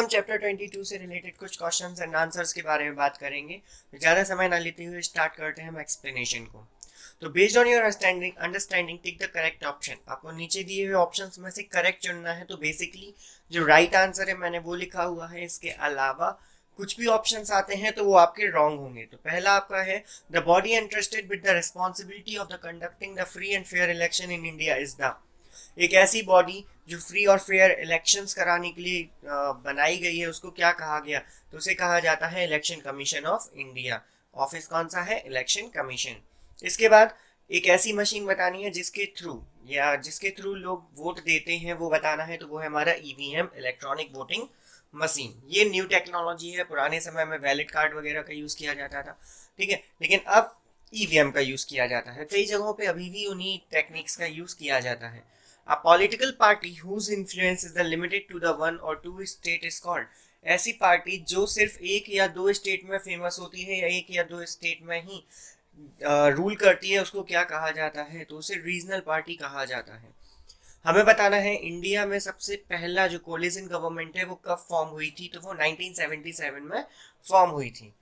हम चैप्टर 22 से रिलेटेड कुछ क्वेश्चंस एंड आंसर्स के बारे में बात करेंगे। तो ज़्यादा समय ना लेते हुए स्टार्ट करते हैं हम एक्सप्लेनेशन को। तो based on your understanding tick the correct option. आपको नीचे दिए हुए ऑप्शंस में से करेक्ट चुनना है। तो बेसिकली जो राइट आंसर है मैंने वो लिखा हुआ है, इसके अलावा कुछ भी ऑप्शंस आते हैं तो वो आपके रॉन्ग होंगे। तो पहला आपका है the body entrusted with the responsibility of the conducting the free and fair election in India is the. एक ऐसी बॉडी जो फ्री और फेयर इलेक्शंस कराने के लिए बनाई गई है, उसको क्या कहा गया? तो उसे कहा जाता है election commission of India. Office कौन सा है? Election commission. इसके बाद एक ऐसी मशीन बतानी है जिसके थ्रू लोग वोट देते हैं, वो बताना है। तो वो है हमारा ईवीएम, इलेक्ट्रॉनिक वोटिंग मशीन। ये न्यू टेक्नोलॉजी है। पुराने समय में वैलिड कार्ड वगैरह का यूज किया जाता था, ठीक है, लेकिन अब ईवीएम का यूज किया जाता है। कई जगहों पे अभी भी उन्हीं टेक्निक्स का यूज किया जाता है। A political party whose influence is limited to the one or two state is called। ऐसी पार्टी जो सिर्फ एक या दो स्टेट में फेमस होती है या एक या दो स्टेट में ही रूल करती है, उसको क्या कहा जाता है? तो उसे रीजनल पार्टी कहा जाता है। हमें बताना है इंडिया में सबसे पहला जो कोलिशन गवर्नमेंट है वो कब फॉर्म हुई थी? तो वो 1977 में फॉर्म हुई थी।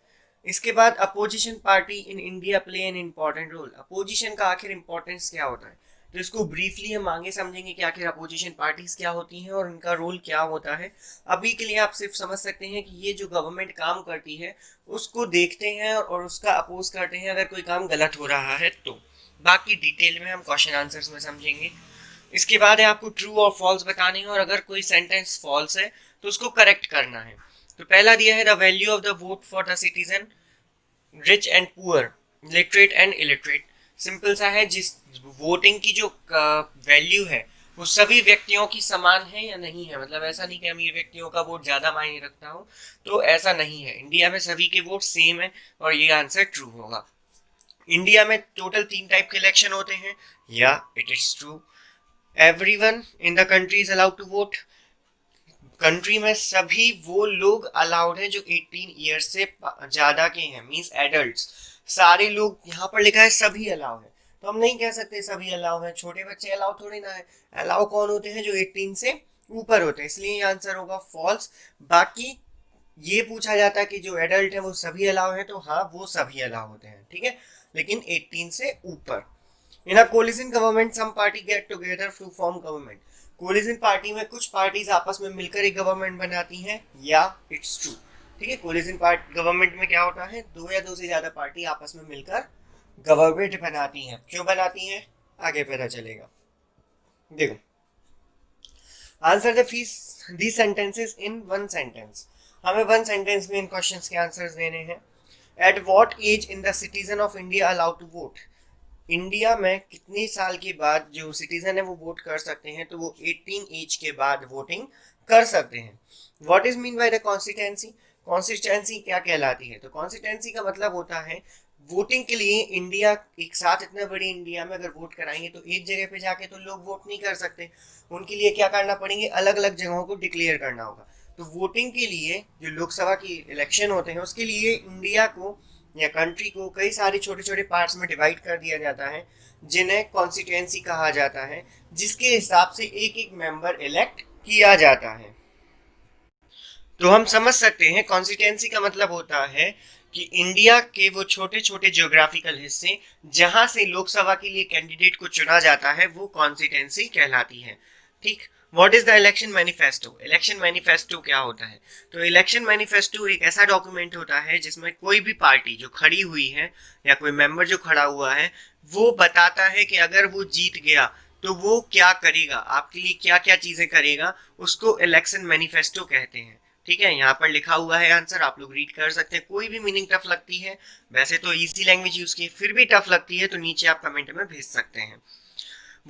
इसके बाद opposition party in India play an important role. Opposition का आखिर इंपॉर्टेंस क्या होता है? तो इसको ब्रीफली हम आगे समझेंगे कि आखिर अपोजिशन पार्टीज क्या होती हैं और उनका रोल क्या होता है। अभी के लिए आप सिर्फ समझ सकते हैं कि ये जो गवर्नमेंट काम करती है उसको देखते हैं और उसका अपोज करते हैं अगर कोई काम गलत हो रहा है तो। बाकी डिटेल में हम क्वेश्चन आंसर्स में समझेंगे। इसके बाद है आपको ट्रू और फॉल्स बताने हैं, और अगर कोई सेंटेंस फॉल्स है तो उसको करेक्ट करना है। तो पहला दिया है the value of the vote for the citizen rich and poor, literate and illiterate. Simple सा है, जिस वोटिंग की जो वैल्यू है वो सभी व्यक्तियों की समान है या नहीं है। मतलब ऐसा नहीं कि अमीर व्यक्तियों का वोट ज्यादा मायने रखता हो, तो ऐसा नहीं है। इंडिया में सभी के वोट सेम है और ये आंसर ट्रू होगा। इंडिया में टोटल 3 टाइप के इलेक्शन होते हैं, या it is true. Everyone in the country is allowed to vote. Country में सभी वो लोग अलाउड हैं जो 18 ईयर से ज्यादा के हैं, मींस एडल्ट्स। सारे लोग, यहाँ पर लिखा है सभी अलाउ है, तो हम नहीं कह सकते सभी अलाउ है। छोटे बच्चे अलाउ थोड़ी ना है। अलाउ कौन होते हैं? जो 18 से ऊपर होते हैं, इसलिए ये आंसर होगा फॉल्स। बाकी ये पूछा जाता है कि जो एडल्ट है वो सभी अलाउ है, तो हाँ वो सभी अलाउ होते हैं, ठीक है, लेकिन 18 से ऊपर। In a coalition government some party get together to form government. Coalition party में कुछ पार्टीज आपस में मिलकर एक गवर्नमेंट बनाती हैं, या इट्स ट्रू, ठीक है। कोलिशन पार्टी गवर्नमेंट में क्या होता है? दो या दो से ज्यादा पार्टी आपस में मिलकर गवर्नमेंट बनाती हैं। क्यों बनाती हैं आगे पता चलेगा। देखो, answer the fees the sentences in one sentence. हमें वन सेंटेंस में इन क्वेश्चंस के आंसर्स देने हैं। At what age in the citizen of India allowed to vote. India में कितने साल के बाद जो सिटीजन है वो वोट कर सकते हैं? तो वो 18 एज के बाद वोटिंग कर सकते हैं। What is mean by the constituency. Constituency क्या कहलाती है? तो कॉन्स्टिट्यूंसी का मतलब होता है वोटिंग के लिए इंडिया, एक साथ इतना बड़ी इंडिया में अगर वोट कराएंगे तो एक जगह पे जाके तो लोग वोट नहीं कर सकते। उनके लिए क्या करना पड़ेंगे? अलग अलग जगहों को डिक्लेयर करना होगा। तो वोटिंग के लिए जो लोकसभा की इलेक्शन होते हैं उसके लिए इंडिया को या कंट्री को कई सारे छोटे छोटे पार्ट्स में डिवाइड कर दिया जाता है, जिन्हें कॉन्स्टिट्यूंसी कहा जाता है, जिसके हिसाब से एक एक मेंबर इलेक्ट किया जाता है। तो हम समझ सकते हैं कॉन्स्टिट्यूंसी का मतलब होता है कि इंडिया के वो छोटे छोटे ज्योग्राफिकल हिस्से जहां से लोकसभा के लिए कैंडिडेट को चुना जाता है वो कॉन्स्टिट्यूंसी कहलाती है, ठीक। What is the election manifesto. Election manifesto क्या होता है? तो इलेक्शन मैनिफेस्टो एक ऐसा डॉक्यूमेंट होता है जिसमें कोई भी पार्टी जो खड़ी हुई है या कोई मेंबर जो खड़ा हुआ है वो बताता है कि अगर वो जीत गया तो वो क्या करेगा, आपके लिए क्या क्या चीजें करेगा, उसको इलेक्शन मैनिफेस्टो कहते हैं, ठीक है। यहाँ पर लिखा हुआ है आंसर, आप लोग रीड कर सकते हैं। कोई भी मीनिंग टफ लगती है, वैसे तो इजी लैंग्वेज यूज की, फिर भी टफ लगती है तो नीचे आप कमेंट में भेज सकते हैं।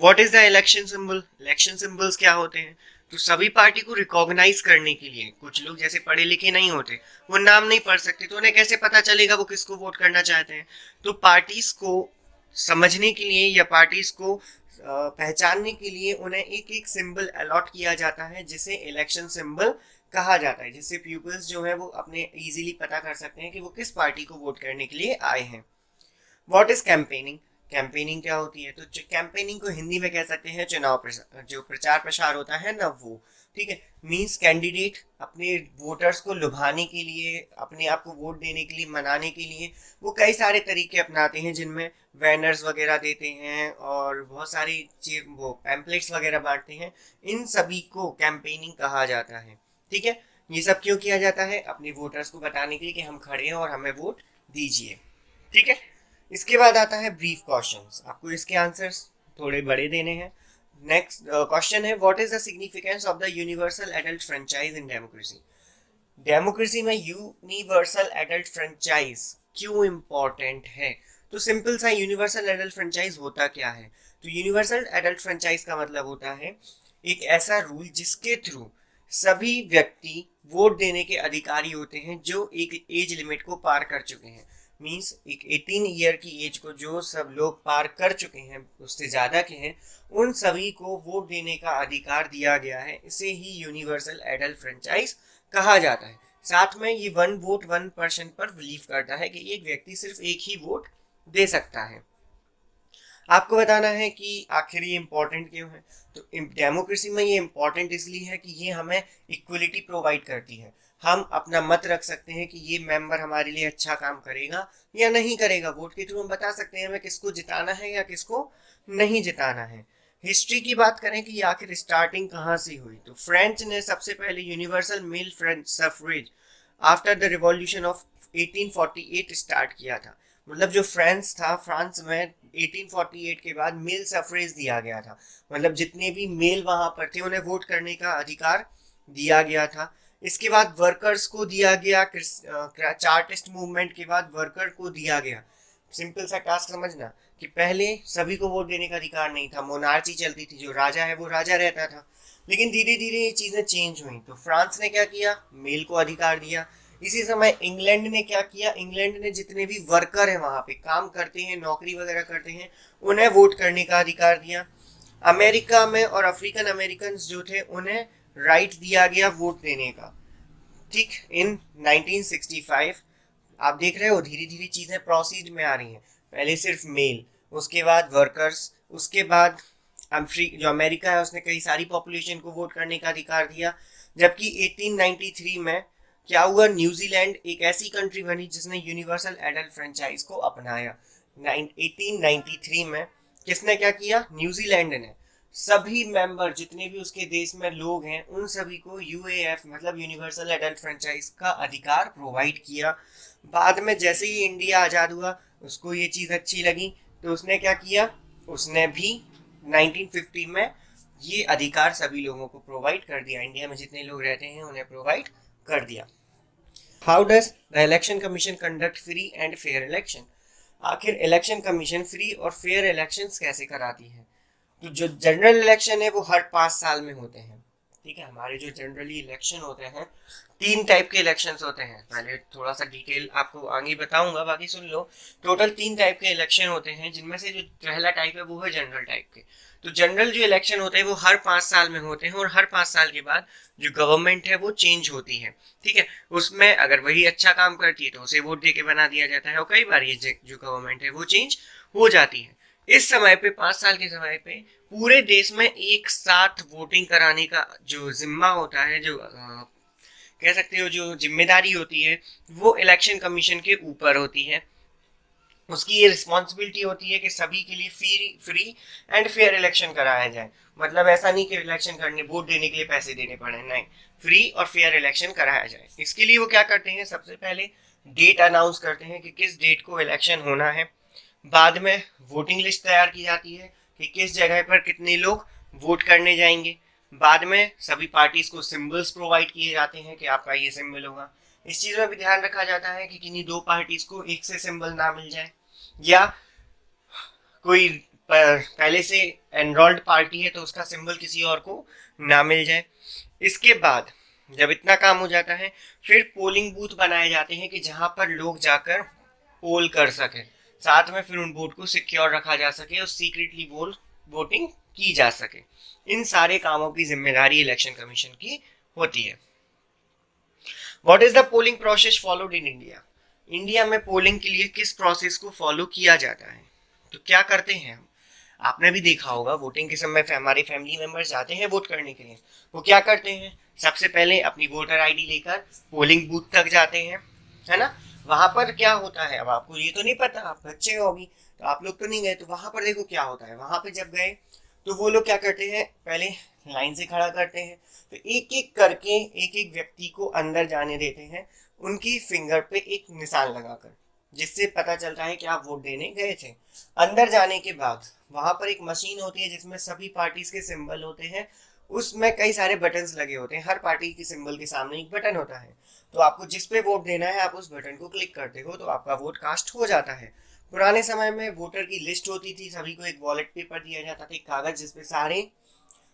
What is the election symbol. Election symbols क्या होते हैं? तो सभी पार्टी को रिकॉग्नाइज करने के लिए, कुछ लोग जैसे पढ़े लिखे नहीं होते, वो नाम नहीं पढ़ सकते, तो उन्हें कैसे पता चलेगा वो किसको वोट करना चाहते हैं? तो पार्टीज को समझने के लिए या पार्टीज को पहचानने के लिए उन्हें एक एक सिंबल अलॉट किया जाता है, जिसे इलेक्शन सिंबल कहा जाता है, जिससे पीपल्स जो है वो अपने इजीली पता कर सकते हैं कि वो किस पार्टी को वोट करने के लिए आए हैं। What is campaigning. कैंपेनिंग क्या होती है? तो कैंपेनिंग को हिंदी में कह सकते हैं चुनाव प्रचार, जो प्रचार प्रसार होता है ना वो, ठीक है। मींस कैंडिडेट अपने वोटर्स को लुभाने के लिए, अपने आप को वोट देने के लिए, मनाने के लिए वो कई सारे तरीके अपनाते हैं, जिनमें बैनर्स वगैरह देते हैं और बहुत सारी चीज वो पैम्पलेट्स वगैरह बांटते हैं। इन सभी को कैंपेनिंग कहा जाता है, ठीक है। ये सब क्यों किया जाता है? अपने वोटर्स को बताने के लिए कि हम खड़े हैं और हमें वोट दीजिए, ठीक है। इसके बाद आता है ब्रीफ क्वेश्चंस। आपको इसके आंसर्स थोड़े बड़े देने हैं। नेक्स्ट क्वेश्चन है, what is the significance of the universal adult franchise in democracy? Democracy में यूनिवर्सल एडल्ट फ्रेंचाइज क्यों इम्पोर्टेंट है? तो सिंपल सा, यूनिवर्सल एडल्ट फ्रेंचाइज होता क्या है? तो यूनिवर्सल एडल्ट फ्रेंचाइज का मतलब होता है एक ऐसा रूल जिसके थ्रू सभी व्यक्ति वोट देने के अधिकारी होते हैं जो एक एज लिमिट को पार कर चुके हैं। मीन्स एक 18 ईयर की एज को जो सब लोग पार कर चुके हैं, उससे ज़्यादा के हैं, उन सभी को वोट देने का अधिकार दिया गया है। इसे ही यूनिवर्सल एडल्ट फ्रेंचाइज कहा जाता है। साथ में ये 1 वोट 1 पर्सन पर बिलीव करता है कि एक व्यक्ति सिर्फ एक ही वोट दे सकता है। आपको बताना है कि आखिर ये इम्पोर्टेंट क्यों है। तो डेमोक्रेसी में ये इम्पोर्टेंट इसलिए है कि ये हमें इक्वलिटी प्रोवाइड करती है। हम अपना मत रख सकते हैं कि ये मेंबर हमारे लिए अच्छा काम करेगा या नहीं करेगा। वोट के थ्रू हम बता सकते हैं हमें किसको जिताना है या किसको नहीं जिताना है। हिस्ट्री की बात करें कि आखिर स्टार्टिंग कहाँ से हुई, तो फ्रेंच ने सबसे पहले universal male French suffrage after the revolution of 1848 start किया था। मतलब जो फ्रांस था, फ्रांस में 1848 के बाद मेल सफरेज दिया गया था। मतलब जितने भी मेल वहां पर थे उन्हें वोट करने का अधिकार दिया गया था। इसके बाद वर्कर्स को दिया गया, चार्टिस्ट मूवमेंट के बाद वर्कर को दिया गया। सिंपल सा टास्क समझना कि पहले सभी को वोट देने का अधिकार नहीं था, मोनार्ची चलती थी, जो राजा है वो राजा रहता था। लेकिन धीरे धीरे ये चीजें चेंज हुई, तो फ्रांस ने क्या किया, मेल को अधिकार दिया। इसी समय इंग्लैंड ने क्या किया, इंग्लैंड ने जितने भी वर्कर हैं वहां पे काम करते हैं, नौकरी वगैरह करते हैं, उन्हें वोट करने का अधिकार दिया। अमेरिका में और अफ्रीकन अमेरिकन जो थे उन्हें राइट दिया गया वोट देने का, ठीक। इन 1965 आप देख रहे हो धीरे धीरे चीजें प्रोसीड में आ रही हैं। पहले सिर्फ मेल, उसके बाद वर्कर्स, उसके बाद जो अमेरिका है उसने कई सारी पॉपुलेशन को वोट करने का अधिकार दिया। जबकि 1893 में क्या हुआ, न्यूजीलैंड एक ऐसी कंट्री बनी जिसने यूनिवर्सल एडल्ट फ्रेंचाइज को अपनाया। 1893 में किसने क्या किया, न्यूजीलैंड ने सभी मेंबर जितने भी उसके देश में लोग हैं उन सभी को यूएएफ मतलब यूनिवर्सल एडल्ट फ्रेंचाइज का अधिकार प्रोवाइड किया। बाद में जैसे ही इंडिया आज़ाद हुआ उसको ये चीज़ अच्छी लगी, तो उसने क्या किया, उसने भी 1950 में ये अधिकार सभी लोगों को प्रोवाइड कर दिया। इंडिया में जितने लोग रहते हैं उन्हें प्रोवाइड कर दिया। How does the election commission conduct free and fair election? आखिर इलेक्शन कमीशन फ्री और फेयर इलेक्शंस कैसे कराती है? तो जो जनरल इलेक्शन है वो हर 5 साल में होते हैं, ठीक है। हमारे जो जनरली इलेक्शन होते हैं 3 टाइप के इलेक्शंस होते हैं। पहले थोड़ा सा डिटेल आपको आगे बताऊंगा, बाकी सुन लो। टोटल 3 टाइप के इलेक्शन होते हैं, जिनमें से जो पहला टाइप है वो है जनरल टाइप के। तो जनरल जो इलेक्शन होते हैं वो हर 5 साल में होते हैं और हर 5 साल के बाद जो गवर्नमेंट है वो चेंज होती है, ठीक है। उसमें अगर वही अच्छा काम करती है तो उसे वोट दे के बना दिया जाता है और कई बार ये जो गवर्नमेंट है वो चेंज हो जाती है। इस समय पे 5 साल के समय पे पूरे देश में एक साथ वोटिंग कराने का जो जिम्मा होता है, जो कह सकते हो जो जिम्मेदारी होती है, वो इलेक्शन कमीशन के ऊपर होती है। उसकी ये रिस्पॉन्सिबिलिटी होती है कि सभी के लिए फ्री एंड फेयर इलेक्शन कराया जाए। मतलब ऐसा नहीं कि इलेक्शन करने, वोट देने के लिए पैसे देने पड़े, नहीं, फ्री और फेयर इलेक्शन कराया जाए। इसके लिए वो क्या करते हैं, सबसे पहले डेट अनाउंस करते हैं कि किस डेट को इलेक्शन होना है। बाद में वोटिंग लिस्ट तैयार की जाती है कि किस जगह पर कितने लोग वोट करने जाएंगे। बाद में सभी पार्टीज को सिंबल्स प्रोवाइड किए जाते हैं कि आपका ये सिंबल होगा। इस चीज़ में भी ध्यान रखा जाता है कि किन्हीं 2 पार्टीज को एक से सिंबल ना मिल जाए, या कोई पहले से एनरोल्ड पार्टी है तो उसका सिंबल किसी और को ना मिल जाए। इसके बाद जब इतना काम हो जाता है फिर पोलिंग बूथ बनाए जाते हैं कि जहां पर लोग जाकर पोल कर सके, साथ में फिर उन वोट को सिक्योर रखा जा सके और सीक्रेटली वोटिंग की जा सके। इन सारे कामों की जिम्मेदारी इलेक्शन कमीशन की होती है। What is the polling process followed in India? India में पोलिंग के लिए किस प्रोसेस को फॉलो किया जाता है? तो क्या करते हैं हम, आपने भी देखा होगा वोटिंग के समय हमारे फैमिली मेंबर्स जाते हैं वोट करने के लिए, वो क्या करते हैं, सबसे पहले अपनी वोटर आईडी लेकर पोलिंग बूथ तक जाते हैं, है ना। वहां पर क्या होता है, अब आपको ये तो नहीं पता, आप बच्चे हो अभी, तो आप लोग तो नहीं गए, तो वहां पर देखो क्या होता है, वहां पे जब गए तो वो लोग क्या करते हैं, पहले लाइन से खड़ा करते हैं, तो एक एक करके एक एक व्यक्ति को अंदर जाने देते हैं, उनकी फिंगर पे एक निशान लगाकर, जिससे पता चलता है कि आप वोट देने गए थे। अंदर जाने के बाद वहां पर एक मशीन होती है जिसमें सभी पार्टीज के सिंबल होते हैं, उसमें कई सारे बटन्स लगे होते हैं, हर पार्टी के सिंबल के सामने एक बटन होता है, तो आपको जिस पे वोट देना है आप उस बटन को क्लिक करते हो तो आपका वोट कास्ट हो जाता है। पुराने समय में वोटर की लिस्ट होती थी, सभी को एक वॉलेट पेपर दिया जाता था, एक कागज जिसपे सारे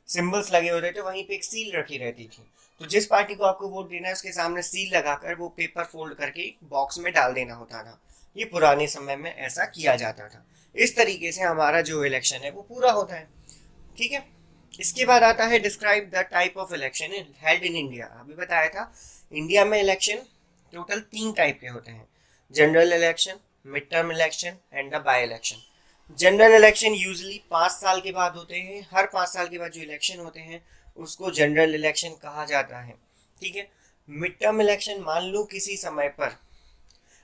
सिंबल्स लगे होते थे, वहीं पे एक सील रखी रहती थी, तो जिस पार्टी को आपको वोट देना है उसके सामने सील लगाकर वो पेपर फोल्ड करके बॉक्स में डाल देना होता था। ये पुराने समय में ऐसा किया जाता था। इस तरीके से हमारा जो इलेक्शन है वो पूरा होता है, ठीक है। इसके बाद आता है describe the type of election held in India. अभी बताया था इंडिया में इलेक्शन टोटल 3 टाइप के होते हैं, general election, mid term election and the by election. General election usually 5 साल के बाद होते हैं, हर 5 साल के बाद जो इलेक्शन होते हैं उसको जनरल इलेक्शन कहा जाता है, ठीक है। मिड टर्म इलेक्शन, मान लो किसी समय पर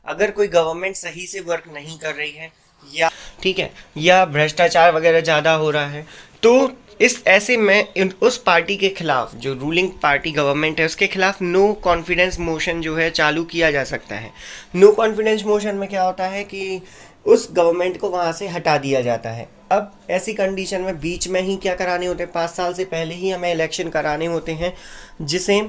अगर कोई गवर्नमेंट सही से वर्क नहीं कर रही है या, ठीक है, या भ्रष्टाचार वगैरह ज़्यादा हो रहा है, तो इस ऐसे में उस पार्टी के खिलाफ, जो रूलिंग पार्टी गवर्नमेंट है उसके खिलाफ नो कॉन्फिडेंस मोशन जो है चालू किया जा सकता है। नो कॉन्फिडेंस मोशन में क्या होता है कि उस गवर्नमेंट को वहाँ से हटा दिया जाता है। अब ऐसी कंडीशन में बीच में ही क्या कराने होते हैं, 5 साल से पहले ही हमें इलेक्शन कराने होते हैं, जिसे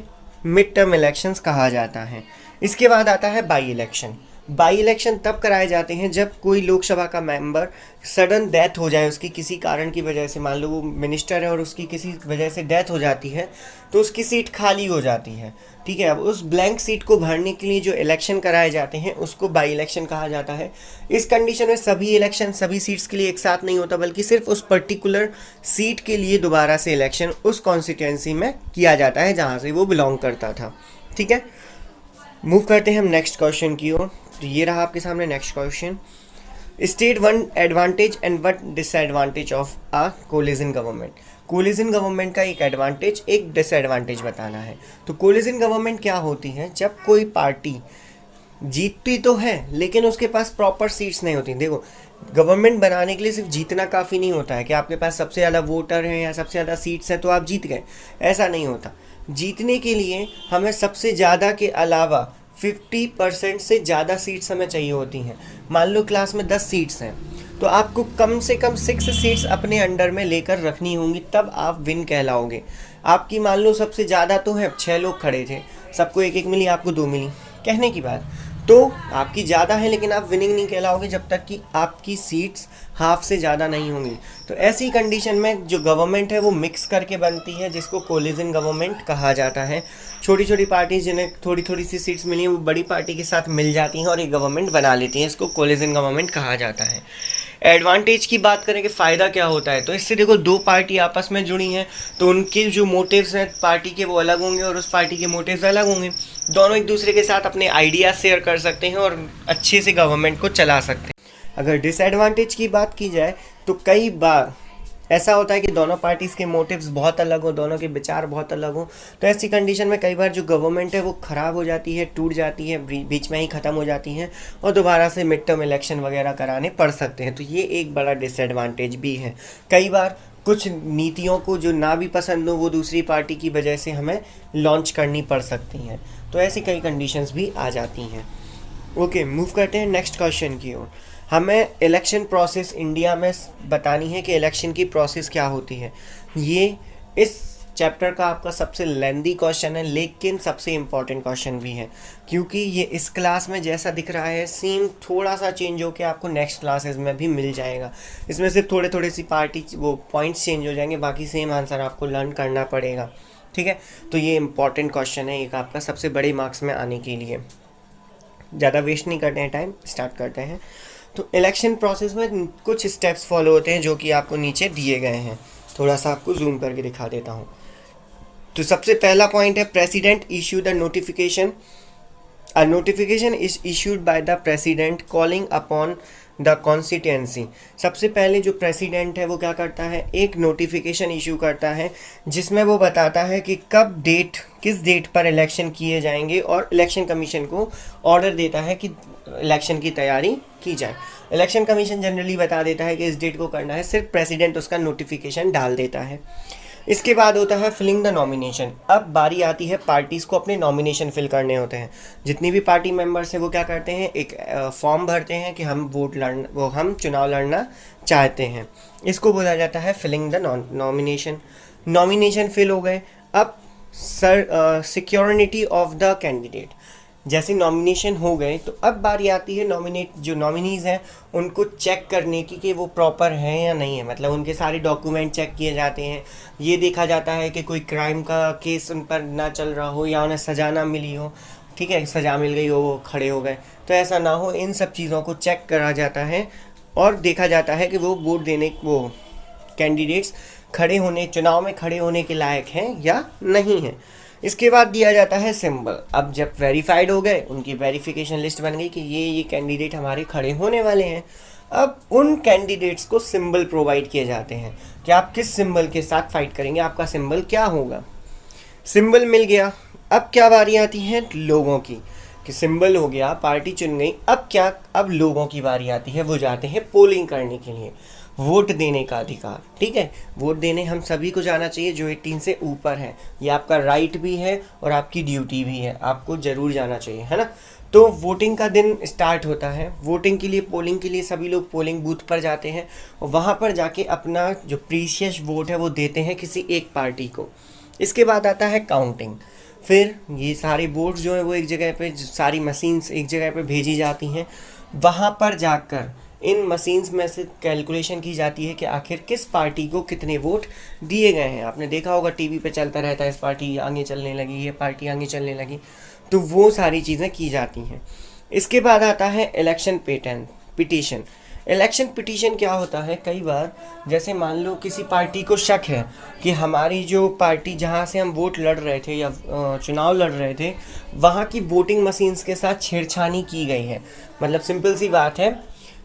मिड टर्म इलेक्शंस कहा जाता है। इसके बाद आता है बाई इलेक्शन। बाई इलेक्शन तब कराए जाते हैं जब कोई लोकसभा का मेंबर सडन डेथ हो जाए, उसकी किसी कारण की वजह से, मान लो वो मिनिस्टर है और उसकी किसी वजह से डेथ हो जाती है तो उसकी सीट खाली हो जाती है, ठीक है। अब उस ब्लैंक सीट को भरने के लिए जो इलेक्शन कराए जाते हैं उसको बाई इलेक्शन कहा जाता है। इस कंडीशन में सभी इलेक्शन सभी सीट्स के लिए एक साथ नहीं होता, बल्कि सिर्फ उस पर्टिकुलर सीट के लिए दोबारा से इलेक्शन उस कॉन्स्टिट्यूंसी में किया जाता है जहाँ से वो बिलोंग करता था, ठीक है। मूव करते हैं हम नेक्स्ट क्वेश्चन की ओर। तो ये रहा आपके सामने next question, state one advantage and what disadvantage of a collision government. Collision government का एक एडवांटेज एक डिसएडवांटेज बताना है। तो कोलिजन गवर्नमेंट क्या होती है, जब कोई पार्टी जीतती तो है लेकिन उसके पास प्रॉपर सीट्स नहीं होती। देखो, गवर्नमेंट बनाने के लिए सिर्फ जीतना काफ़ी नहीं होता है कि आपके पास सबसे ज़्यादा वोटर हैं या सबसे ज़्यादा सीट्स हैं तो आप जीत गए, ऐसा नहीं होता। जीतने के लिए हमें सबसे ज़्यादा के अलावा 50% से ज़्यादा सीट्स हमें चाहिए होती हैं। मान लो क्लास में 10 सीट्स हैं तो आपको कम से कम 6 सीट्स अपने अंडर में लेकर रखनी होंगी, तब आप विन कहलाओगे। आपकी मान लो सबसे ज़्यादा तो है, 6 लोग खड़े थे, सबको एक एक मिली, आपको 2 मिली, कहने की बात, तो आपकी ज़्यादा है लेकिन आप विनिंग नहीं कहलाओगे जब तक कि आपकी सीट्स हाफ से ज़्यादा नहीं होंगी। तो ऐसी कंडीशन में जो गवर्नमेंट है वो मिक्स करके बनती है, जिसको कोलिजन गवर्नमेंट कहा जाता है। छोटी छोटी पार्टीज जिन्हें थोड़ी थोड़ी सी सीट्स मिली हैं वो बड़ी पार्टी के साथ मिल जाती हैं और एक गवर्नमेंट बना लेती हैं, इसको कोलिजन गवर्नमेंट कहा जाता है। एडवांटेज की बात करें कि फ़ायदा क्या होता है, तो इससे देखो 2 पार्टी आपस में जुड़ी हैं तो उनके जो मोटिव्स हैं पार्टी के वो अलग होंगे और उस पार्टी के मोटिव्स अलग होंगे। दोनों एक दूसरे के साथ अपने आइडियाज शेयर कर सकते हैं और अच्छे से गवर्नमेंट को चला सकते हैं। अगर डिसएडवांटेज की बात की जाए तो कई बार ऐसा होता है कि दोनों पार्टीज़ के मोटिव्स बहुत अलग हो, दोनों के विचार बहुत अलग हो, तो ऐसी कंडीशन में कई बार जो गवर्नमेंट है वो ख़राब हो जाती है, टूट जाती है, बीच में ही ख़त्म हो जाती है और दोबारा से मिड टर्म इलेक्शन वगैरह कराने पड़ सकते हैं। तो ये एक बड़ा डिसएडवांटेज भी है। कई बार कुछ नीतियों को जो ना भी पसंद हो वो दूसरी पार्टी की वजह से हमें लॉन्च करनी पड़ सकती हैं, तो ऐसी कई कंडीशंस भी आ जाती हैं। ओके, मूव करते हैं नेक्स्ट क्वेश्चन की ओर। हमें इलेक्शन प्रोसेस इंडिया में बतानी है कि इलेक्शन की प्रोसेस क्या होती है। ये इस चैप्टर का आपका सबसे लेंदी क्वेश्चन है लेकिन सबसे इम्पॉर्टेंट क्वेश्चन भी है, क्योंकि ये इस क्लास में जैसा दिख रहा है सेम थोड़ा सा चेंज होकर आपको नेक्स्ट क्लासेस में भी मिल जाएगा। इसमें सिर्फ थोड़े थोड़े सी पार्टी वो पॉइंट्स चेंज हो जाएंगे, बाकी सेम आंसर आपको लर्न करना पड़ेगा, ठीक है। तो ये इम्पॉर्टेंट क्वेश्चन है एक आपका सबसे बड़े मार्क्स में आने के लिए। ज़्यादा वेस्ट नहीं करते हैं टाइम, स्टार्ट करते हैं। तो इलेक्शन प्रोसेस में कुछ स्टेप्स फॉलो होते हैं जो कि आपको नीचे दिए गए हैं, थोड़ा सा आपको जूम करके दिखा देता हूँ। तो सबसे पहला पॉइंट है president issue the notification A notification is issued by the president calling upon the constituency. सबसे पहले जो प्रेसिडेंट है वो क्या करता है, एक नोटिफिकेशन इशू करता है जिसमें वो बताता है कि कब डेट, किस डेट पर इलेक्शन किए जाएंगे, और इलेक्शन कमीशन को ऑर्डर देता है कि इलेक्शन की तैयारी की जाए। इलेक्शन कमीशन जनरली बता देता है कि इस डेट को करना है, सिर्फ प्रेसिडेंट उसका नोटिफिकेशन डाल देता है। इसके बाद होता है फिलिंग द नॉमिनेशन। अब बारी आती है पार्टीज़ को अपने नॉमिनेशन फिल करने होते हैं। जितनी भी पार्टी मेंबर्स हैं वो क्या करते हैं, एक फॉर्म भरते हैं कि हम चुनाव लड़ना चाहते हैं। इसको बोला जाता है filling the nomination. Nomination fill हो गए, अब सिक्योरिटी ऑफ द कैंडिडेट। जैसे नॉमिनेशन हो गए तो अब बारी आती है जो नॉमिनीज़ हैं उनको चेक करने की कि वो प्रॉपर हैं या नहीं है, मतलब उनके सारे डॉक्यूमेंट चेक किए जाते हैं। ये देखा जाता है कि कोई क्राइम का केस उन पर ना चल रहा हो या उन्हें सज़ा ना मिली हो, ठीक है, सज़ा मिल गई हो, वो खड़े हो गए, तो ऐसा ना हो। इन सब चीज़ों को चेक करा जाता है और देखा जाता है कि वो कैंडिडेट्स चुनाव में खड़े होने के लायक हैं या नहीं हैं। इसके बाद दिया जाता है सिंबल। अब जब वेरीफाइड हो गए, उनकी वेरिफिकेशन लिस्ट बन गई कि ये कैंडिडेट हमारे खड़े होने वाले हैं, अब उन कैंडिडेट्स को सिंबल प्रोवाइड किए जाते हैं कि आप किस सिंबल के साथ फाइट करेंगे, आपका सिंबल क्या होगा। सिंबल मिल गया, अब क्या बारी आती है लोगों की, कि सिंबल हो गया, पार्टी चुन गई, अब लोगों की बारी आती है, वो जाते हैं पोलिंग करने के लिए, वोट देने का अधिकार। ठीक है, वोट देने हम सभी को जाना चाहिए जो 18 से ऊपर है, ये आपका राइट भी है और आपकी ड्यूटी भी है, आपको ज़रूर जाना चाहिए, है ना। तो वोटिंग का दिन स्टार्ट होता है। वोटिंग के लिए, पोलिंग के लिए सभी लोग पोलिंग बूथ पर जाते हैं और वहाँ पर जाके अपना जो प्रीशियस वोट है वो देते हैं किसी एक पार्टी को। इसके बाद आता है काउंटिंग। फिर ये सारे वोट जो है वो एक जगह पे, सारी मशीन्स एक जगह पे भेजी जाती हैं। वहाँ पर जाकर इन मशीन्स में से कैलकुलेशन की जाती है कि आखिर किस पार्टी को कितने वोट दिए गए हैं। आपने देखा होगा टीवी पे चलता रहता है, इस पार्टी आगे चलने लगी, ये पार्टी आगे चलने लगी, तो वो सारी चीज़ें की जाती हैं। इसके बाद आता है इलेक्शन पिटीशन। इलेक्शन पिटीशन क्या होता है, कई बार जैसे मान लो किसी पार्टी को शक है कि हमारी जो पार्टी जहाँ से हम वोट लड़ रहे थे या चुनाव लड़ रहे थे वहाँ की वोटिंग मशीन्स के साथ छेड़छानी की गई है। मतलब सिंपल सी बात है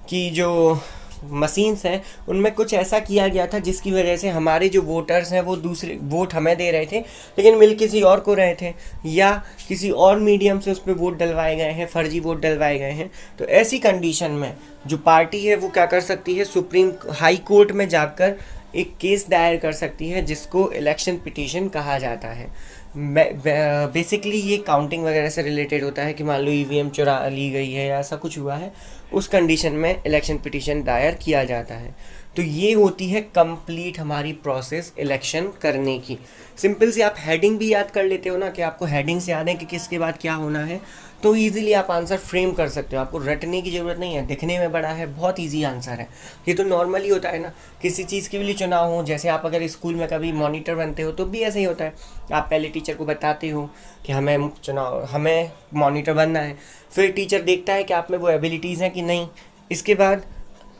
कि जो मशीन्स हैं उनमें कुछ ऐसा किया गया था जिसकी वजह से हमारे जो वोटर्स हैं वो दूसरे वोट हमें दे रहे थे लेकिन मिल किसी और को रहे थे, या किसी और मीडियम से उस पर वोट डलवाए गए हैं, फर्जी वोट डलवाए गए हैं। तो ऐसी कंडीशन में जो पार्टी है वो क्या कर सकती है, सुप्रीम हाई कोर्ट में जाकर एक केस दायर कर सकती है जिसको इलेक्शन पिटीशन कहा जाता है। बेसिकली ये काउंटिंग वगैरह से रिलेटेड होता है कि मान लो ईवीएम चुरा ली गई है या ऐसा कुछ हुआ है, उस कंडीशन में इलेक्शन पिटीशन दायर किया जाता है। तो ये होती है कंप्लीट हमारी प्रोसेस इलेक्शन करने की। सिंपल सी आप हेडिंग भी याद कर लेते हो ना, कि आपको हेडिंग से याद है कि किसके बाद क्या होना है, तो इजीली आप आंसर फ्रेम कर सकते हो। आपको रटने की ज़रूरत नहीं है, दिखने में बड़ा है, बहुत इजी आंसर है। ये तो नॉर्मली होता है ना, किसी चीज़ के लिए चुनाव हो, जैसे आप अगर स्कूल में कभी मॉनिटर बनते हो तो भी ऐसे ही होता है। आप पहले टीचर को बताते हो कि हमें मॉनिटर बनना है, फिर टीचर देखता है कि आप में वो एबिलिटीज़ हैं कि नहीं। इसके बाद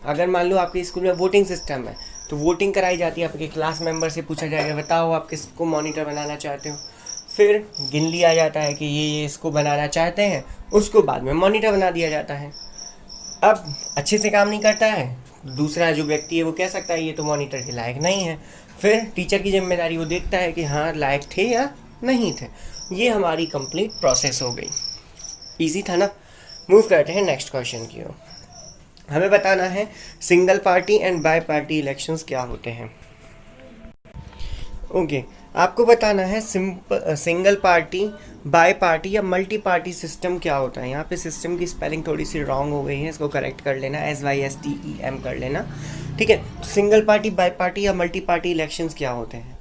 अगर मान लो आपके स्कूल में वोटिंग सिस्टम है तो वोटिंग कराई जाती है, आपके क्लास मेंबर से पूछा जाएगा बताओ आप किसको मॉनिटर बनाना चाहते हो, फिर गिन लिया जाता है कि ये इसको बनाना चाहते हैं, उसको बाद में मॉनिटर बना दिया जाता है। अब अच्छे से काम नहीं करता है, दूसरा जो व्यक्ति है वो कह सकता है ये तो मॉनिटर के लायक नहीं है, फिर टीचर की जिम्मेदारी वो देखता है कि हाँ लायक थे या नहीं थे। ये हमारी कंप्लीट प्रोसेस हो गई। ईजी था ना। मूव करते हैं नेक्स्ट क्वेश्चन की ओर। हमें बताना है single party and bi party elections क्या होते हैं। ओके, आपको बताना है सिंगल पार्टी, बाय पार्टी या मल्टी पार्टी सिस्टम क्या होता है। यहाँ पे सिस्टम की स्पेलिंग थोड़ी सी रॉन्ग हो गई है, इसको करेक्ट कर लेना, SYSTEM कर लेना, ठीक है। सिंगल पार्टी, बाय पार्टी या मल्टी पार्टी इलेक्शंस क्या होते हैं।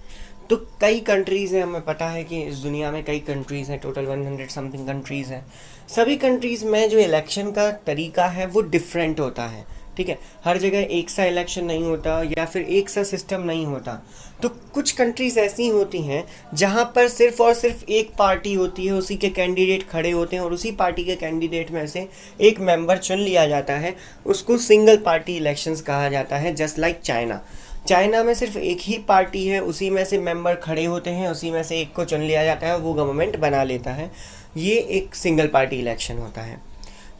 तो कई कंट्रीज़ हैं, हमें पता है कि इस दुनिया में कई कंट्रीज़ हैं, टोटल 100 समथिंग कंट्रीज़ हैं। सभी कंट्रीज़ में जो इलेक्शन का तरीका है वो डिफरेंट होता है, ठीक है। हर जगह एक सा इलेक्शन नहीं होता या फिर एक सा सिस्टम नहीं होता। तो कुछ कंट्रीज़ ऐसी होती हैं जहाँ पर सिर्फ और सिर्फ एक पार्टी होती है, उसी के कैंडिडेट खड़े होते हैं और उसी पार्टी के कैंडिडेट में से एक मेंबर चुन लिया जाता है, उसको सिंगल पार्टी इलेक्शंस कहा जाता है। जस्ट लाइक चाइना में सिर्फ एक ही पार्टी है, उसी में से मेंबर खड़े होते हैं, उसी में से एक को चुन लिया जाता है, वो गवर्नमेंट बना लेता है। ये एक सिंगल पार्टी इलेक्शन होता है।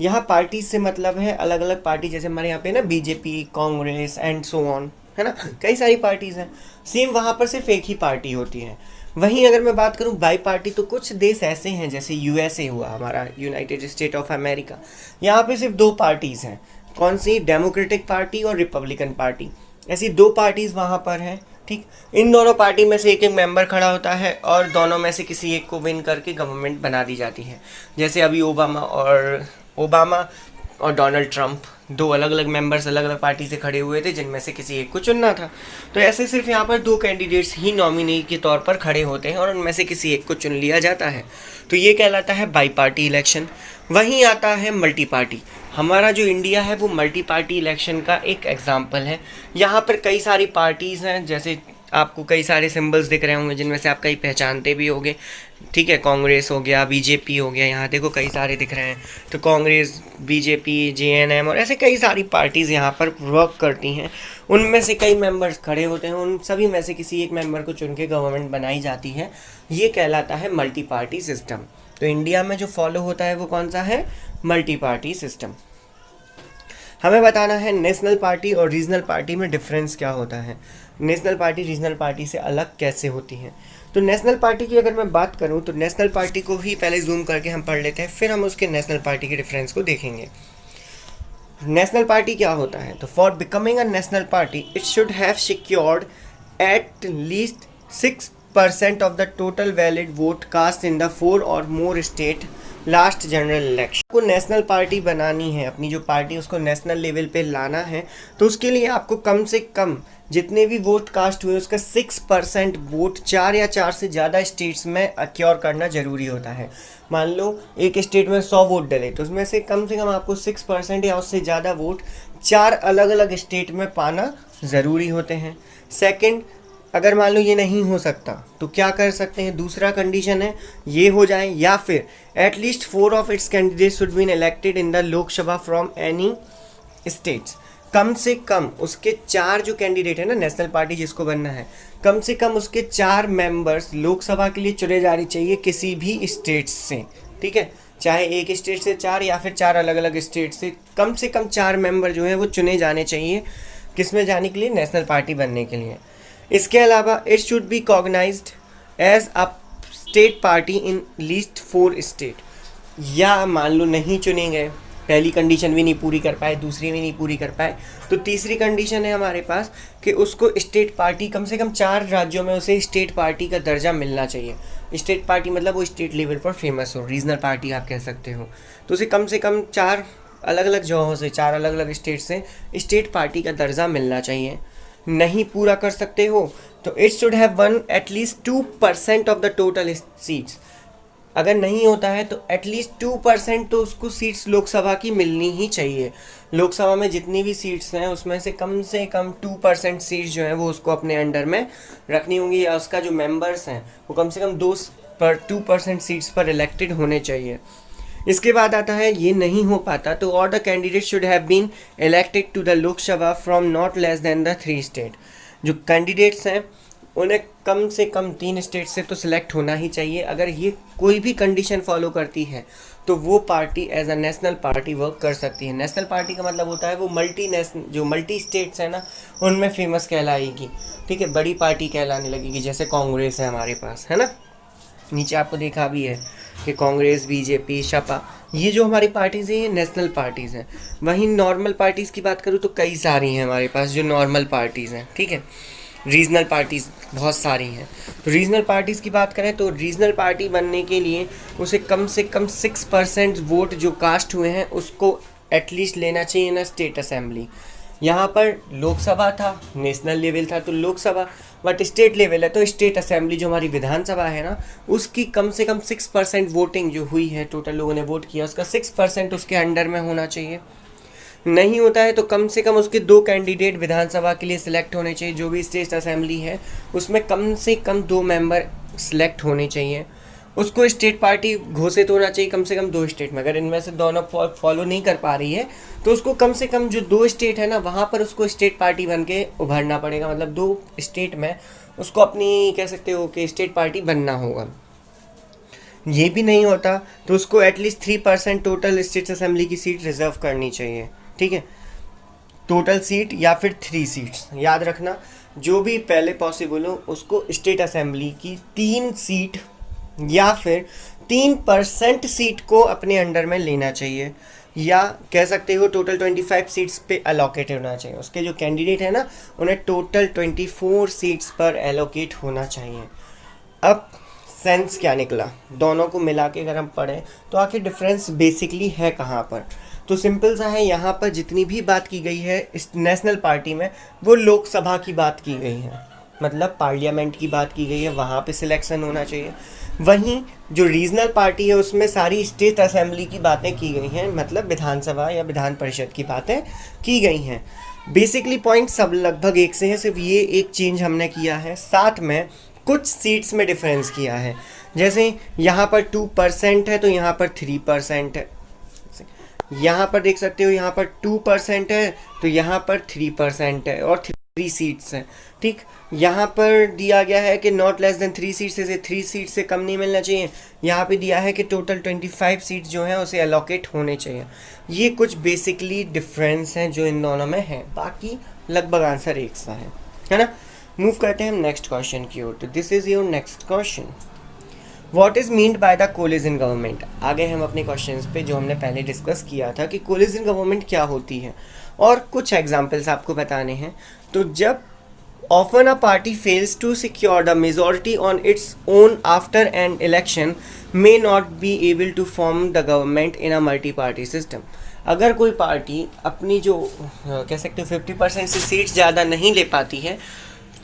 यहाँ पार्टी से मतलब है अलग अलग पार्टी, जैसे हमारे यहाँ पे ना BJP, Congress and so on, है ना, कई सारी पार्टीज़ हैं। सेम वहाँ पर सिर्फ एक ही पार्टी होती है। वहीं अगर मैं बात करूँ बाई पार्टी, तो कुछ देश ऐसे हैं जैसे यूएसए हुआ हमारा, यूनाइटेड स्टेट ऑफ अमेरिका, यहाँ पे सिर्फ दो पार्टीज़ हैं। कौन सी? डेमोक्रेटिक पार्टी और रिपब्लिकन पार्टी, ऐसी दो पार्टीज़ वहाँ पर हैं। ठीक, इन दोनों पार्टी में से एक एक मेंबर खड़ा होता है और दोनों में से किसी एक को विन करके गवर्नमेंट बना दी जाती है। जैसे अभी ओबामा और डोनाल्ड ट्रंप, दो अलग अलग मेंबर्स अलग अलग पार्टी से खड़े हुए थे, जिनमें से किसी एक को चुनना था। तो ऐसे सिर्फ यहाँ पर दो कैंडिडेट्स ही नॉमिनी के तौर पर खड़े होते हैं और उनमें से किसी एक को चुन लिया जाता है। तो ये कहलाता है बाई पार्टी इलेक्शन। वहीं आता है मल्टी पार्टी। हमारा जो इंडिया है वो मल्टी पार्टी इलेक्शन का एक एग्जाम्पल है। यहाँ पर कई सारी पार्टीज़ हैं, जैसे आपको कई सारे सिंबल्स दिख रहे होंगे जिनमें से आप कई पहचानते भी होंगे। ठीक है, कांग्रेस हो गया, बीजेपी हो गया, यहाँ देखो कई सारे दिख रहे हैं। तो कांग्रेस, बीजेपी, जेएनएम और ऐसे कई सारी पार्टीज़ यहाँ पर वर्क करती हैं। उनमें से कई मेंबर्स खड़े होते हैं, उन सभी में से किसी एक मेंबर को चुन के गवर्नमेंट बनाई जाती है। ये कहलाता है मल्टी पार्टी सिस्टम। तो इंडिया में जो फॉलो होता है वो कौन सा है? Multi party system. हमें बताना है नेशनल पार्टी और रीजनल पार्टी में डिफरेंस क्या होता है, नेशनल पार्टी रीजनल पार्टी से अलग कैसे होती हैं। तो नेशनल पार्टी की अगर मैं बात करूं तो नेशनल पार्टी को ही पहले जूम करके हम पढ़ लेते हैं, फिर हम उसके नेशनल पार्टी के डिफरेंस को देखेंगे। नेशनल पार्टी क्या होता है? तो for becoming a national party it should have secured at least 6% of the total valid vote cast in the 4 or more state last general election. को नेशनल पार्टी बनानी है, अपनी जो पार्टी उसको नेशनल लेवल पे लाना है, तो उसके लिए आपको कम से कम जितने भी वोट कास्ट हुए उसका 6% वोट 4 या 4 से ज़्यादा स्टेट्स में अक्योर करना ज़रूरी होता है। मान लो एक स्टेट में 100 वोट डले, तो उसमें से कम आपको 6% या उससे ज़्यादा वोट 4 अलग अलग स्टेट में पाना ज़रूरी होते हैं। सेकंड, अगर मान लो ये नहीं हो सकता तो क्या कर सकते हैं? दूसरा कंडीशन है ये हो जाए, या फिर at least 4 of its candidates should been elected in the Lok Sabha from any states. कम से कम उसके 4 जो कैंडिडेट है ना, नेशनल पार्टी जिसको बनना है, कम से कम उसके 4 मेंबर्स लोकसभा के लिए चुने जाने चाहिए किसी भी स्टेट से। ठीक है, चाहे एक स्टेट से 4 या फिर 4 अलग अलग स्टेट से कम 4 मेंबर जो है वो चुने जाने चाहिए। किस में जाने के लिए? नेशनल पार्टी बनने के लिए। इसके अलावा it should be cognized as a state party in least 4 state. या मान लो नहीं चुने गए, पहली कंडीशन भी नहीं पूरी कर पाए, दूसरी भी नहीं पूरी कर पाए, तो तीसरी कंडीशन है हमारे पास कि उसको स्टेट पार्टी कम से कम 4 राज्यों में उसे स्टेट पार्टी का दर्जा मिलना चाहिए। स्टेट पार्टी मतलब वो स्टेट लेवल पर फेमस हो, रीजनल पार्टी आप कह सकते हो। तो उसे कम से कम 4 अलग अलग जगहों से, 4 अलग अलग स्टेट से स्टेट पार्टी का दर्जा मिलना चाहिए। नहीं पूरा कर सकते हो तो it should have one at least 2% of the total seats. अगर नहीं होता है तो एटलीस्ट 2% तो उसको सीट्स लोकसभा की मिलनी ही चाहिए। लोकसभा में जितनी भी सीट्स हैं उसमें से कम 2% सीट्स जो हैं वो उसको अपने अंडर में रखनी होंगी, या उसका जो मेंबर्स हैं वो कम से कम 2% सीट्स पर इलेक्टेड होने चाहिए। इसके बाद आता है ये नहीं हो पाता तो all the candidate should have been elected to the Lok Sabha from not less than the 3 state. जो कैंडिडेट्स हैं उन्हें कम से कम 3 स्टेट से तो सिलेक्ट होना ही चाहिए। अगर ये कोई भी कंडीशन फॉलो करती है तो वो party as a national party work कर सकती है। नेशनल पार्टी का मतलब होता है वो मल्टी स्टेट्स है ना, उनमें फेमस कहलाएगी। ठीक है, बड़ी पार्टी कहलाने लगेगी, जैसे कांग्रेस है हमारे पास, है ना। नीचे आपको देखा भी है कि कांग्रेस, बीजेपी, सपा, ये जो हमारी पार्टीज़ हैं ये नेशनल पार्टीज़ हैं। वहीं नॉर्मल पार्टीज़ की बात करूँ तो कई सारी हैं हमारे पास जो नॉर्मल पार्टीज़ हैं। ठीक है, रीजनल पार्टीज़ बहुत सारी हैं। तो रीजनल पार्टीज़ की बात करें तो रीजनल पार्टी बनने के लिए उसे कम से कम 6% वोट जो कास्ट हुए हैं उसको एटलीस्ट लेना चाहिए ना स्टेट असेंबली। यहाँ पर लोकसभा था, नेशनल लेवल था तो लोकसभा, बट स्टेट लेवल है तो स्टेट असेंबली जो हमारी विधानसभा है ना, उसकी कम से कम 6% वोटिंग जो हुई है, टोटल लोगों ने वोट किया उसका 6% उसके अंडर में होना चाहिए। नहीं होता है तो कम से कम उसके 2 कैंडिडेट विधानसभा के लिए सिलेक्ट होने चाहिए। जो भी स्टेट असेंबली है उसमें कम से कम 2 मेंबर सिलेक्ट होने चाहिए। उसको स्टेट पार्टी घोषित होना चाहिए कम से कम 2 स्टेट में। अगर इनमें से दोनों फॉलो नहीं कर पा रही है तो उसको कम से कम जो 2 स्टेट है ना वहाँ पर उसको स्टेट पार्टी बन के उभरना पड़ेगा। मतलब 2 स्टेट में उसको अपनी कह सकते हो कि स्टेट पार्टी बनना होगा। ये भी नहीं होता तो उसको एटलीस्ट 3% टोटल स्टेट असेंबली की सीट रिजर्व करनी चाहिए, ठीक है, टोटल सीट या फिर 3 सीट्स, याद रखना जो भी पहले पॉसिबल हो उसको स्टेट असेंबली की 3 सीट या फिर 3% सीट को अपने अंडर में लेना चाहिए, या कह सकते हो टोटल 25 सीट्स पे अलोकेट होना चाहिए। उसके जो कैंडिडेट है ना उन्हें टोटल 24 सीट्स पर एलोकेट होना चाहिए। अब सेंस क्या निकला, दोनों को मिला के अगर हम पढ़ें तो आखिर डिफरेंस बेसिकली है कहाँ पर, तो सिंपल सा है, यहाँ पर जितनी भी बात की गई है इस नेशनल पार्टी में वो लोकसभा की बात की गई है, मतलब पार्लियामेंट की बात की गई है, वहाँ पे सिलेक्शन होना चाहिए। वहीं जो रीजनल पार्टी है उसमें सारी स्टेट असेंबली की बातें की गई हैं, मतलब विधानसभा या विधान परिषद की बातें की गई हैं। बेसिकली पॉइंट सब लगभग एक से है, सिर्फ ये एक चेंज हमने किया है, साथ में कुछ सीट्स में डिफरेंस किया है। जैसे यहाँ पर 2% है तो यहाँ पर 3% है, यहाँ पर देख सकते हो यहाँ पर 2% है तो यहाँ पर 3% है और 3 सीट्स हैं, ठीक। यहाँ पर दिया गया है कि नॉट लेस देन 3 सीट्स से 3 सीट से कम नहीं मिलना चाहिए, यहाँ पे दिया है कि टोटल 25 सीट्स जो हैं उसे अलोकेट होने चाहिए। ये कुछ बेसिकली डिफरेंस हैं जो इन दोनों में है, बाकी लगभग आंसर एक सा है ना। मूव करते हैं हम नेक्स्ट क्वेश्चन की ओर। तो this is your next question, what is meant by the collision government. आगे हम अपने क्वेश्चंस पे जो हमने पहले डिस्कस किया था कि कोलिजन गवर्नमेंट क्या होती है और कुछ एग्जांपल्स आपको बताने हैं। तो जब often a party fails to secure the majority on its own after an election may not be able to form the government in a multi-party system। अगर कोई पार्टी अपनी जो कह सकते हो 50% से सीट्स ज़्यादा नहीं ले पाती है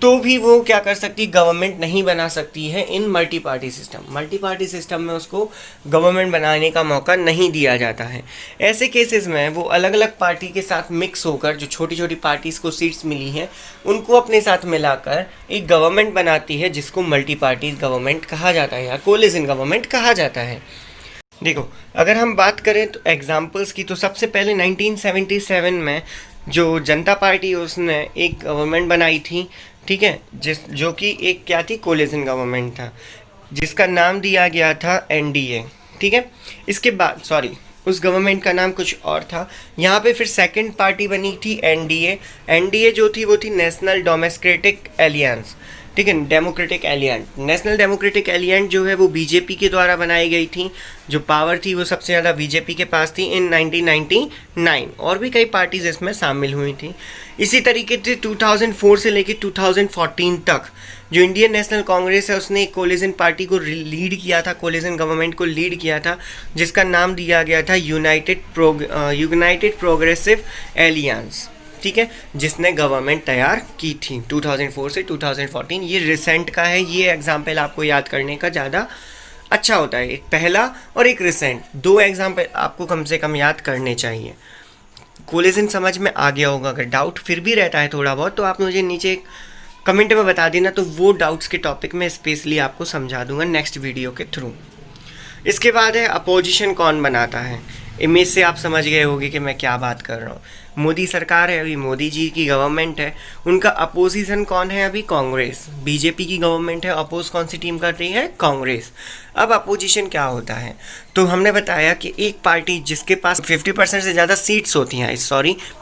तो भी वो क्या कर सकती, गवर्नमेंट नहीं बना सकती है in multi party system. Multi party system में उसको गवर्नमेंट बनाने का मौका नहीं दिया जाता है। ऐसे केसेस में वो अलग अलग पार्टी के साथ मिक्स होकर जो छोटी छोटी पार्टीज़ को सीट्स मिली हैं उनको अपने साथ मिलाकर एक गवर्नमेंट बनाती है जिसको मल्टी पार्टी गवर्नमेंट कहा जाता है या कोलिजन गवर्नमेंट कहा जाता है। देखो अगर हम बात करें तो एग्जाम्पल्स की, तो सबसे पहले 1977 में जो जनता पार्टी उसने एक गवर्नमेंट बनाई थी, ठीक है, जो कि एक क्या थी, कोलिजन गवर्नमेंट था जिसका नाम दिया गया था एनडीए, ठीक है। इसके बाद उस गवर्नमेंट का नाम कुछ और था। यहाँ पे फिर सेकंड पार्टी बनी थी एनडीए। एनडीए जो थी वो थी नेशनल डेमोक्रेटिक एलियंस, ठीक है, democratic aliens. National democratic aliens जो है वो बीजेपी के द्वारा बनाई गई थी, जो पावर थी वो सबसे ज़्यादा बीजेपी के पास थी इन 1999, और भी कई पार्टीज इसमें शामिल हुई थी। इसी तरीके से 2004 से लेकर 2014 तक जो इंडियन नेशनल कांग्रेस है उसने एक कोलिजन पार्टी को लीड किया था, कोलिजन गवर्नमेंट को लीड किया था, जिसका नाम दिया गया था यूनाइटेड प्रोग्रेसिव एलियंस, ठीक है, जिसने गवर्नमेंट तैयार की थी 2004 से 2014। ये रिसेंट का है, ये एग्जाम्पल आपको याद करने का ज़्यादा अच्छा होता है, एक पहला और एक रिसेंट, 2 एग्जाम्पल आपको कम से कम याद करने चाहिए। कोलिजन समझ में आ गया होगा, अगर डाउट फिर भी रहता है थोड़ा बहुत तो आप मुझे नीचे कमेंट में बता देना, तो वो डाउट्स के टॉपिक में स्पेशली आपको समझा दूंगा नेक्स्ट वीडियो के थ्रू। इसके बाद है अपोजिशन कौन बनाता है। इमेज से आप समझ गए होंगे कि मैं क्या बात कर रहा हूँ। मोदी सरकार है, अभी मोदी जी की गवर्नमेंट है, उनका अपोजिशन कौन है, अभी कांग्रेस। बीजेपी की गवर्नमेंट है, अपोज कौन सी टीम कर रही है, कांग्रेस। अब अपोजिशन क्या होता है, तो हमने बताया कि एक पार्टी जिसके पास 50% से ज़्यादा सीट्स होती हैं,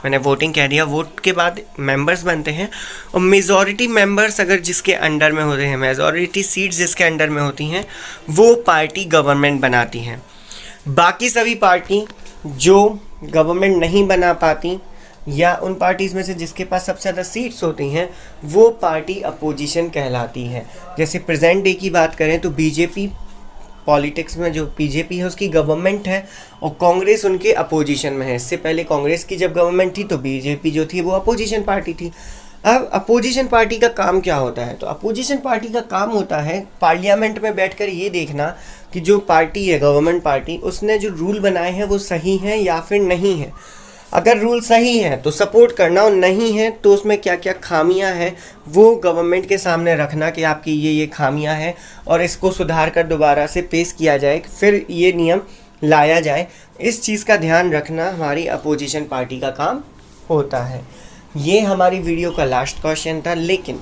मैंने वोटिंग कह दिया, वोट के बाद मेंबर्स बनते हैं, और मेजॉरिटी मेंबर्स अगर जिसके अंडर में होते हैं, मेजॉरिटी सीट्स जिसके अंडर में होती हैं, वो पार्टी गवर्नमेंट बनाती हैं। बाकी सभी पार्टी जो गवर्नमेंट नहीं बना पाती या उन पार्टीज़ में से जिसके पास सबसे ज़्यादा सीट्स होती हैं वो पार्टी अपोजिशन कहलाती है। जैसे प्रेजेंट डे की बात करें तो बीजेपी पॉलिटिक्स में जो बीजेपी है उसकी गवर्नमेंट है और कांग्रेस उनके अपोजिशन में है। इससे पहले कांग्रेस की जब गवर्नमेंट थी तो बीजेपी जो थी वो अपोजिशन पार्टी थी। अब अपोजिशन पार्टी का काम क्या होता है, तो अपोजिशन पार्टी का काम होता है पार्लियामेंट में बैठकर ये देखना कि जो पार्टी है गवर्नमेंट पार्टी उसने जो रूल बनाए हैं वो सही हैं या फिर नहीं है। अगर रूल सही है तो सपोर्ट करना और नहीं है तो उसमें क्या क्या खामियां हैं वो गवर्नमेंट के सामने रखना कि आपकी ये खामियां हैं और इसको सुधार कर दोबारा से पेश किया जाए, फिर ये नियम लाया जाए। इस चीज़ का ध्यान रखना हमारी अपोजिशन पार्टी का काम होता है। ये हमारी वीडियो का लास्ट क्वेश्चन था, लेकिन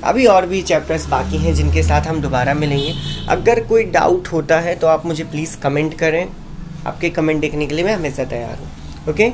अभी और भी चैप्टर्स बाकी हैं जिनके साथ हम दोबारा मिलेंगे। अगर कोई डाउट होता है तो आप मुझे प्लीज़ कमेंट करें, आपके कमेंट देखने के लिए मैं हमेशा तैयार हूँ। ओके।